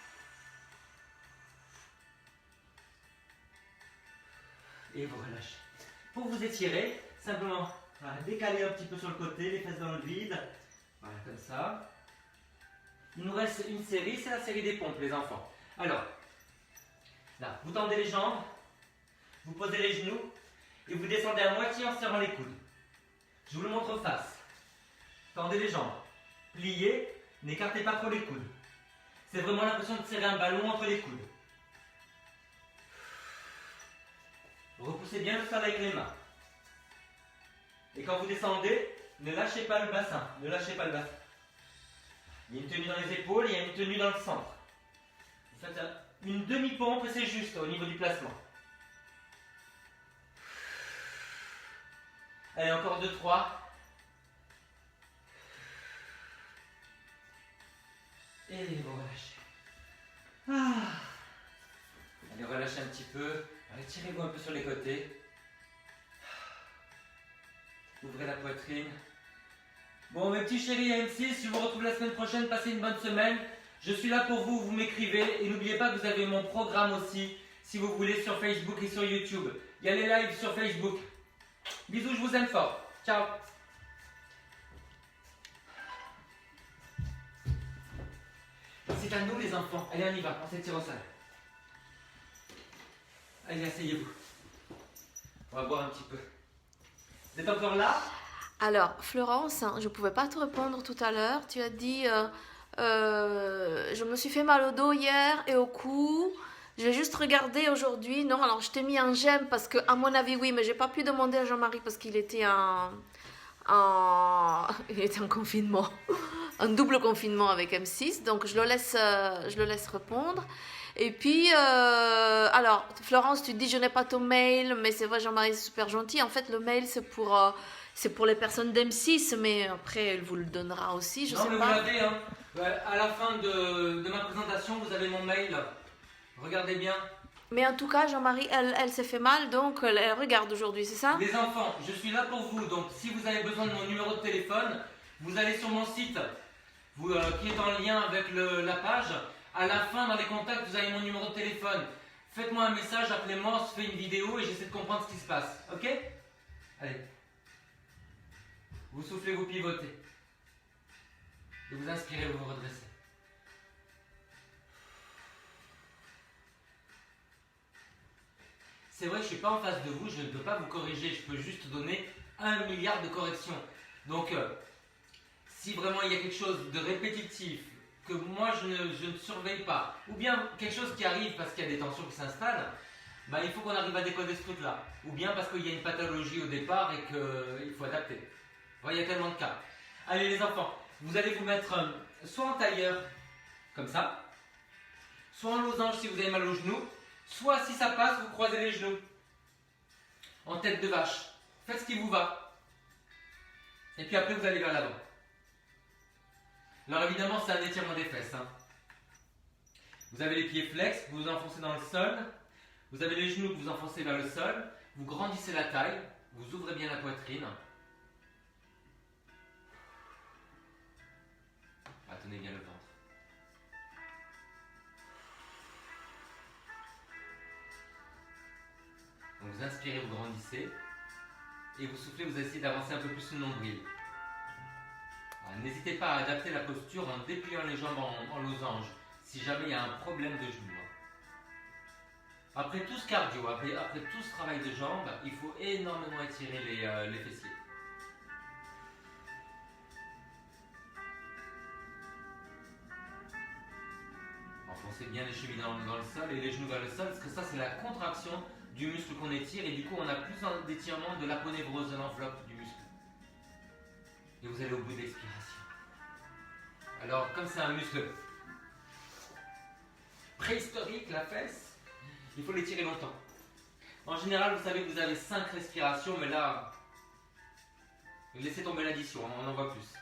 Et vous relâchez. Pour vous étirer, simplement décaler un petit peu sur le côté, les fesses dans le vide. Voilà, comme ça. Il nous reste une série, c'est la série des pompes, les enfants. Alors, là, vous tendez les jambes, vous posez les genoux et vous descendez à moitié en serrant les coudes. Je vous le montre face. Tendez les jambes, pliez, n'écartez pas trop les coudes. C'est vraiment l'impression de serrer un ballon entre les coudes. Repoussez bien le sol avec les mains. Et quand vous descendez, ne lâchez pas le bassin. Ne lâchez pas le bassin. Il y a une tenue dans les épaules, il y a une tenue dans le centre. Vous faites une demi-pompe et c'est juste au niveau du placement. Allez, encore 2, 3. Et vous relâchez. Allez, relâchez un petit peu. Allez, tirez-vous un peu sur les côtés. Ouvrez la poitrine. Bon, mes petits chéris M6, je vous retrouve la semaine prochaine. Passez une bonne semaine. Je suis là pour vous, vous m'écrivez. Et n'oubliez pas que vous avez mon programme aussi, si vous voulez, sur Facebook et sur YouTube. Il y a les lives sur Facebook. Bisous, je vous aime fort. Ciao. C'est à nous les enfants. Allez, on y va. On s'étire au sol. Allez, asseyez-vous. On va boire un petit peu. Vous êtes encore là? Alors, Florence, hein, je ne pouvais pas te répondre tout à l'heure. Tu as dit, je me suis fait mal au dos hier et au cou. J'ai juste regardé aujourd'hui. Non, alors je t'ai mis un j'aime parce que, à mon avis, oui, mais j'ai pas pu demander à Jean-Marie parce qu'il était il était en confinement, un double confinement avec M6. Donc je le laisse répondre. Et puis, alors, Florence, tu dis je n'ai pas ton mail, mais c'est vrai, Jean-Marie, c'est super gentil. En fait, le mail, c'est pour les personnes d'M6, mais après, elle vous le donnera aussi, je non, sais mais pas. vous l'avez, hein. À la fin de ma présentation, vous avez mon mail. Regardez bien. Mais en tout cas, Jean-Marie, elle s'est fait mal, donc elle regarde aujourd'hui, c'est ça? Les enfants, je suis là pour vous. Donc, si vous avez besoin de mon numéro de téléphone, vous allez sur mon site, qui est en lien avec la page. À la fin, dans les contacts, vous avez mon numéro de téléphone. Faites-moi un message, appelez-moi, on se fait une vidéo et j'essaie de comprendre ce qui se passe. Ok? Allez. Vous soufflez, vous pivotez. Et vous inspirez, vous vous redressez. C'est vrai que je ne suis pas en face de vous, je ne peux pas vous corriger, je peux juste donner 1 milliard de corrections. Donc, si vraiment il y a quelque chose de répétitif, que moi je ne surveille pas, ou bien quelque chose qui arrive parce qu'il y a des tensions qui s'installent, bah, il faut qu'on arrive à décoder ce truc-là. Ou bien parce qu'il y a une pathologie au départ et qu'il faut adapter. Il y a tellement de cas. Allez les enfants, vous allez vous mettre soit en tailleur, comme ça, soit en losange si vous avez mal aux genoux, soit si ça passe, vous croisez les genoux. En tête de vache. Faites ce qui vous va. Et puis après, vous allez vers l'avant. Alors évidemment, c'est un étirement des fesses. Hein. Vous avez les pieds flex, vous vous enfoncez dans le sol. Vous avez les genoux que vous enfoncez vers le sol. Vous grandissez la taille. Vous ouvrez bien la poitrine. Tenez bien le ventre. Donc vous inspirez, vous grandissez. Et vous soufflez, vous essayez d'avancer un peu plus le nombril. N'hésitez pas à adapter la posture en dépliant les jambes en losange, si jamais il y a un problème de genou. Après tout ce cardio, après tout ce travail de jambes, il faut énormément étirer les fessiers. Enfoncez bien les chevilles dans le sol et les genoux vers le sol, parce que ça c'est la contraction du muscle qu'on étire et du coup on a plus d'étirement de l'aponévrose, de l'enveloppe du muscle. Et vous allez au bout de l'expiration. Alors comme c'est un muscle préhistorique, la fesse, il faut l'étirer longtemps. En général, vous savez que vous avez 5 respirations, mais là, laissez tomber l'addition, on en voit plus.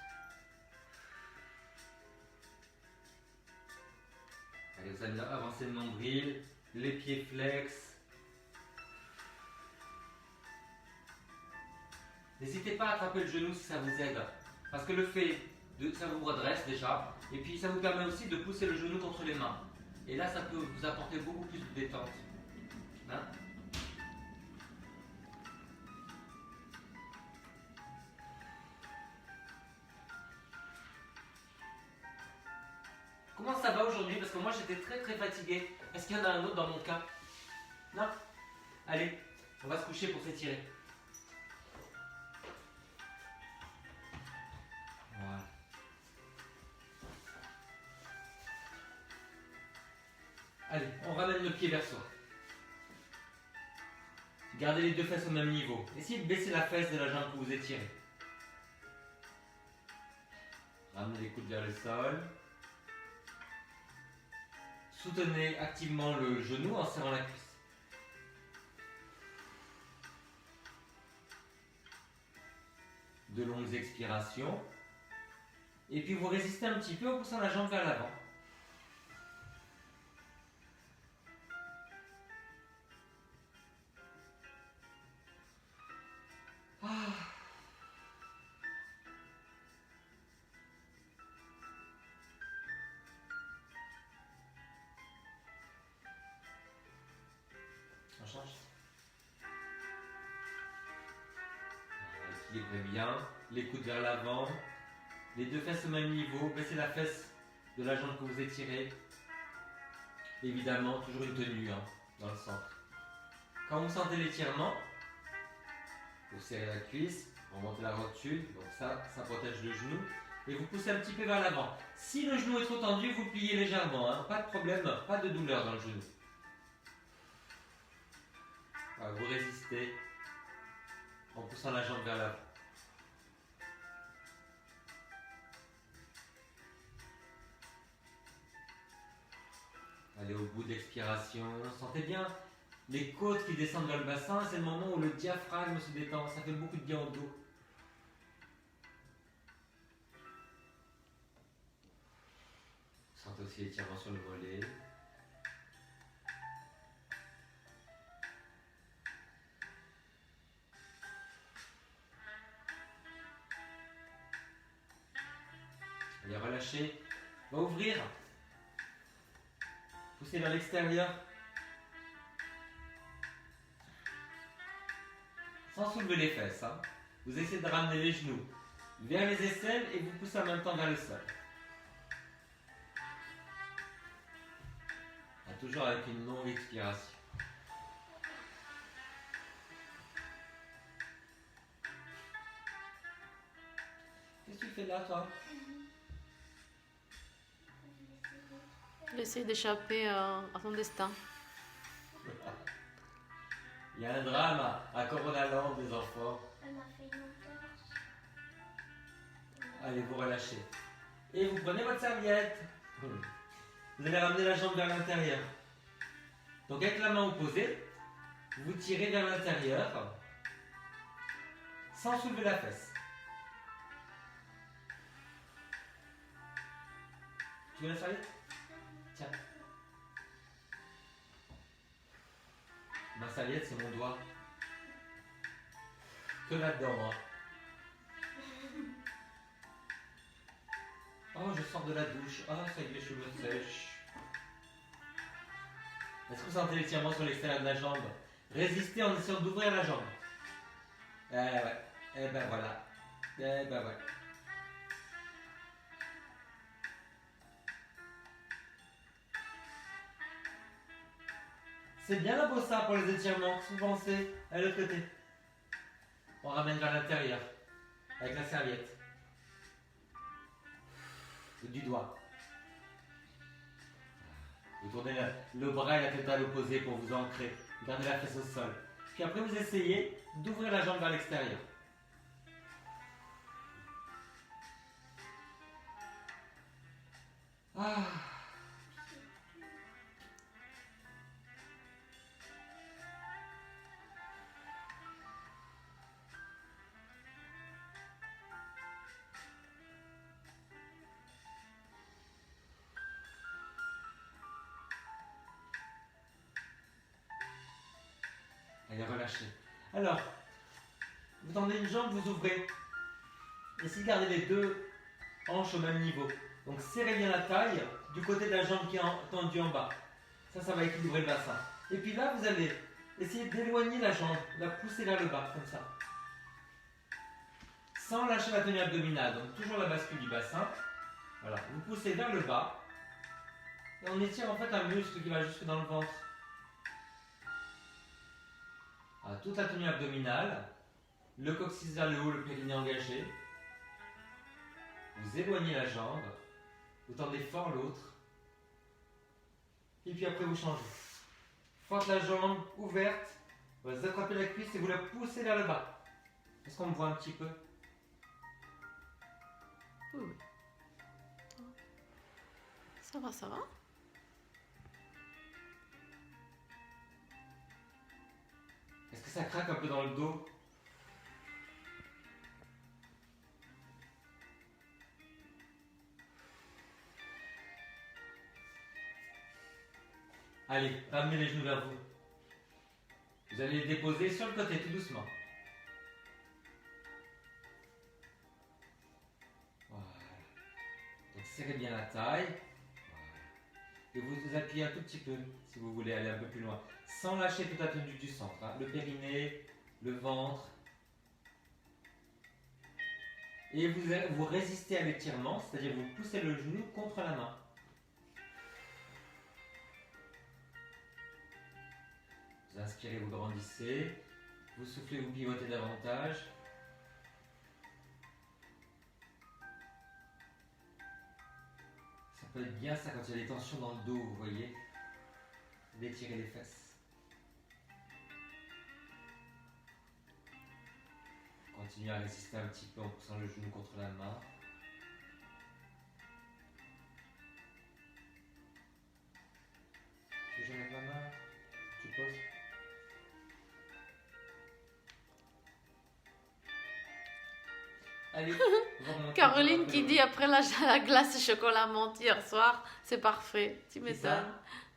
Allez, vous allez avancer le nombril, les pieds flex. N'hésitez pas à attraper le genou si ça vous aide, parce que le fait ça vous redresse déjà, et puis ça vous permet aussi de pousser le genou contre les mains. Et là, ça peut vous apporter beaucoup plus de détente. Hein? Comment ça va aujourd'hui? Parce que moi j'étais très très fatigué. Est-ce qu'il y en a un autre dans mon cas? Non? Allez, on va se coucher pour s'étirer. Voilà. Allez, on ramène le pied vers soi. Gardez les deux fesses au même niveau. Essayez de baisser la fesse de la jambe que vous étirez. Ramenez les coudes vers le sol. Soutenez activement le genou en serrant la cuisse. De longues expirations. Et puis vous résistez un petit peu en poussant la jambe vers l'avant. On change. Équilibrez bien, les coudes vers l'avant, les deux fesses au même niveau, baissez la fesse de la jambe que vous étirez. Évidemment, toujours une tenue dans le centre. Quand vous sentez l'étirement, vous serrez la cuisse, remontez la rotule, donc ça protège le genou. Et vous poussez un petit peu vers l'avant. Si le genou est trop tendu, vous pliez légèrement, hein. Pas de problème, pas de douleur dans le genou. Voilà, vous résistez en poussant la jambe vers l'avant. Allez au bout de l'expiration. Sentez bien les côtes qui descendent vers le bassin. C'est le moment où le diaphragme se détend. Ça fait beaucoup de bien au dos. Sentez aussi l'étirement sur le mollet. Allez, relâchez. On va ouvrir. Poussez vers l'extérieur. Sans soulever les fesses. Hein. Vous essayez de ramener les genoux vers les aisselles et vous poussez en même temps vers le sol. Toujours avec une longue expiration. Qu'est-ce que tu fais là, toi? Il essaie d'échapper à son destin. Il y a un drame à Coronaland, des enfants. Elle m'a fait une entorse. Allez, vous relâchez. Et vous prenez votre serviette. Vous allez ramener la jambe vers l'intérieur. Donc avec la main opposée, vous tirez vers l'intérieur sans soulever la fesse. Tu veux la serviette? Tiens. Ma serviette, c'est mon doigt. Que là-dedans, moi. Oh, je sors de la douche. Oh, ça y est, les cheveux sèches. Est-ce que vous sentez l'étirement sur l'extérieur de la jambe? Résistez en essayant d'ouvrir la jambe. Eh ouais. Eh ben voilà. Eh ben ouais. C'est bien la bossa pour les étirements. Qu'est-ce que vous pensez? À l'autre côté. On ramène vers l'intérieur. Avec la serviette. Du doigt. Vous tournez le bras et la tête à l'opposé pour vous ancrer. Gardez la fesse au sol. Puis après, vous essayez d'ouvrir la jambe vers l'extérieur. Ah. Allez, relâchez. Alors, vous tendez une jambe, vous ouvrez. Essayez de garder les deux hanches au même niveau. Donc, serrez bien la taille du côté de la jambe qui est tendue en bas. Ça va équilibrer le bassin. Et puis là, vous allez essayer d'éloigner la jambe, la pousser vers le bas, comme ça. Sans lâcher la tenue abdominale. Donc, toujours la bascule du bassin. Voilà, vous poussez vers le bas. Et on étire en fait un muscle qui va jusque dans le ventre. Voilà, toute la tenue abdominale, le coccyx vers le haut, le périnée engagé. Vous éloignez la jambe, vous tendez fort l'autre, et puis après vous changez. Forte la jambe, ouverte, vous attrapez la cuisse et vous la poussez vers le bas. Est-ce qu'on me voit un petit peu? Oui. Ça va, ça va. Est-ce que ça craque un peu dans le dos? Allez, ramenez les genoux vers vous. Vous allez les déposer sur le côté, tout doucement. Voilà. Donc serrez bien la taille. Voilà. Et vous vous appuyez un tout petit peu, si vous voulez aller un peu plus loin. Sans lâcher toute la tenue du centre. Hein. Le périnée, le ventre. Et vous résistez à l'étirement, c'est-à-dire vous poussez le genou contre la main. Vous Inspirez, vous grandissez. Vous soufflez, vous pivotez davantage. Ça peut être bien ça quand il y a des tensions dans le dos, vous voyez. D'étirer les fesses. Continuez à résister un petit peu en poussant le genou contre la main. Je lève ma main, tu poses. Allez, Caroline qui dit après la glace chocolat menthe hier soir, c'est parfait. Tu Qui m'étonnes. ça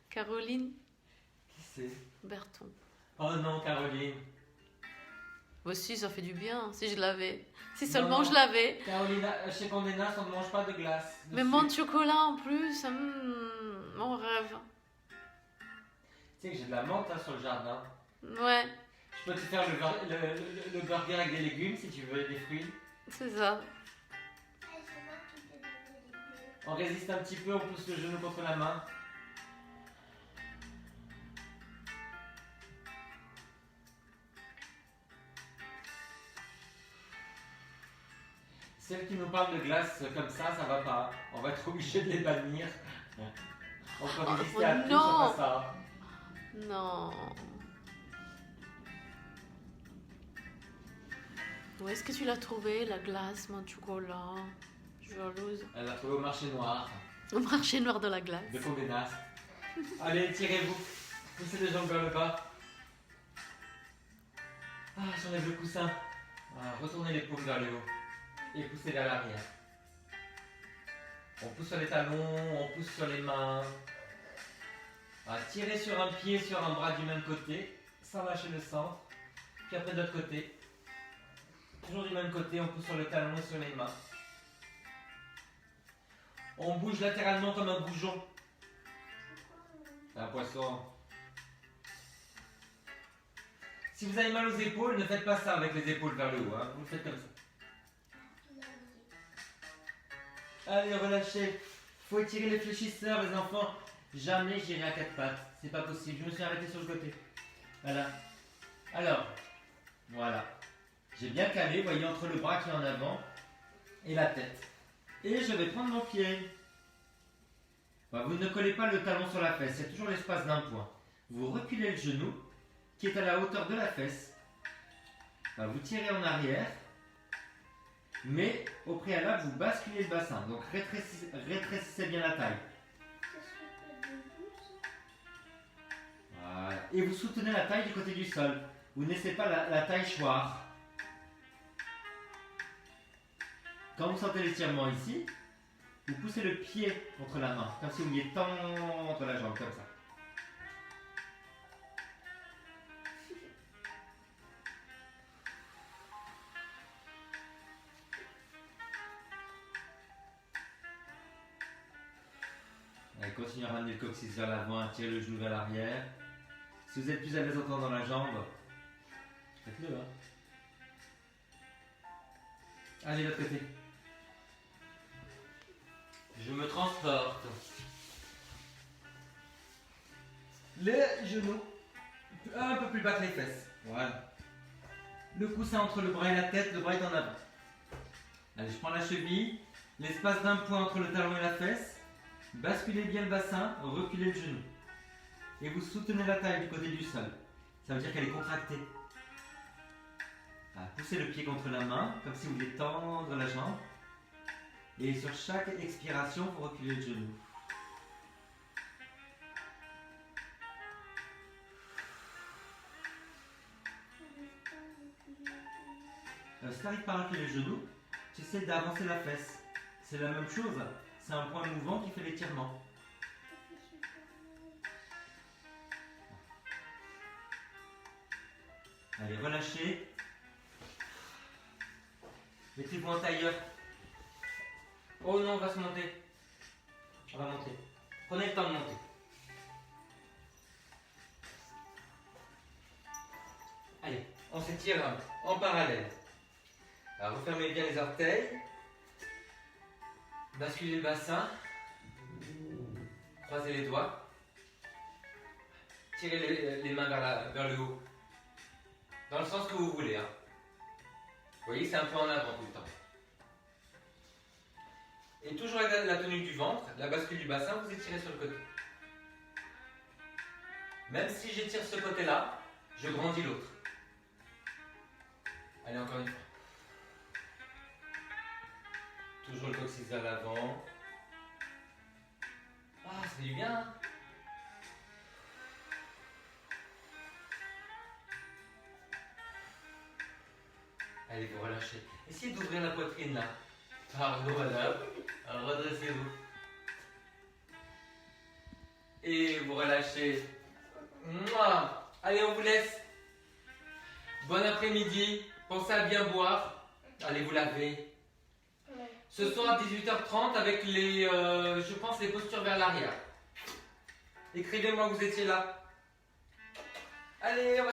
Caroline Qui c'est? Berton. Oh non, Caroline. Moi aussi, ça fait du bien, si je l'avais. Si seulement Non. je l'avais. Caroline, chez Condé Nast, on ne mange pas de glace. Mais menthe chocolat en plus, mon rêve. Tu sais que j'ai de la menthe hein, sur le jardin. Ouais, Je peux te faire le burger avec des légumes si tu veux, des fruits. c'est ça. C'est moi qui t'ai donné l'idée. On résiste un petit peu, on pousse le genou contre la main. Celles qui nous parlent de glace comme ça va pas. On va être obligé de les bannir. On peut résister à tout non. sauf à ça. Non. Où est-ce que tu l'as trouvé, la glace, menthe chocolat? Je suis jalouse. Elle l'a trouvé au marché noir Au marché noir de la glace. de Condé Nast. Allez, tirez-vous. Poussez les jambes vers le bas. Ah, j'enlève le coussin. Ah, retournez les paumes vers le haut. Et poussez vers l'arrière. On pousse sur les talons, on pousse sur les mains. Ah, tirez sur un pied, sur un bras du même côté, sans lâcher le centre. Puis après de l'autre côté. Toujours du même côté, on pousse sur le talon et sur les mains. On bouge latéralement comme un goujon. C'est un poisson. Si vous avez mal aux épaules, ne faites pas ça avec les épaules vers le haut. Hein. Vous le faites comme ça. Allez, relâchez. Faut étirer les fléchisseurs, les enfants. Jamais j'irai à quatre pattes. C'est pas possible. Je me suis arrêté sur le côté. Voilà. Alors, voilà. J'ai bien calé, voyez, entre le bras qui est en avant et la tête. Et je vais prendre mon pied. Voilà, vous ne collez pas le talon sur la fesse. Il y a toujours l'espace d'un point. Vous reculez le genou qui est à la hauteur de la fesse. Voilà, vous tirez en arrière. Mais au préalable, vous basculez le bassin. Donc rétrécissez bien la taille. Ça serait pas debout, ça? Voilà. Et vous soutenez la taille du côté du sol. Vous ne laissez pas la taille choir. Quand vous sentez l'étirement ici, vous poussez le pied contre la main. Comme si vous vouliez tendre la jambe, comme ça. Allez, continuez à ramener le coccyx vers l'avant, à tirer le genou vers l'arrière. Si vous êtes plus à l'aise encore dans la jambe, faites-le. Hein. Allez, l'autre côté. Je me transporte. Les genoux un peu plus bas que les fesses. Voilà. Le coussin entre le bras et la tête, le bras est en avant. Allez, je prends la cheville, l'espace d'un point entre le talon et la fesse. Basculez bien le bassin, reculez le genou. Et vous soutenez la taille du côté du sol. Ça veut dire qu'elle est contractée. Voilà, poussez le pied contre la main, comme si vous vouliez tendre la jambe. Et sur chaque expiration, vous reculez le genou. Si tu n'arrives pas à reculer le genou, tu essaies d'avancer la fesse. C'est la même chose. C'est un point mouvant qui fait l'étirement. Allez, relâchez. Mettez-vous en tailleur. Oh non, on va se monter. On va monter. Prenez le temps de monter. Allez, on s'étire en parallèle. Alors, refermez bien les orteils. Basculez le bassin. Croisez les doigts. tirez les mains vers le haut. Dans le sens que vous voulez. Hein. Vous voyez, c'est un peu en avant tout le temps. Et toujours avec la tenue du ventre, la bascule du bassin, vous étirez sur le côté. Même si j'étire ce côté-là, je grandis l'autre. Allez, encore une fois. Toujours le coccyx vers l'avant. Ah, ça fait du bien. Hein. Allez, vous relâchez. Essayez d'ouvrir la poitrine là. Pardon, madame. Alors, redressez-vous. Et vous relâchez. Mouah. Allez, on vous laisse. Bon après-midi. Pensez à bien boire. Allez vous laver. Ce soir à 18h30 avec les, je pense, les postures vers l'arrière. Écrivez-moi que vous étiez là. Allez, on va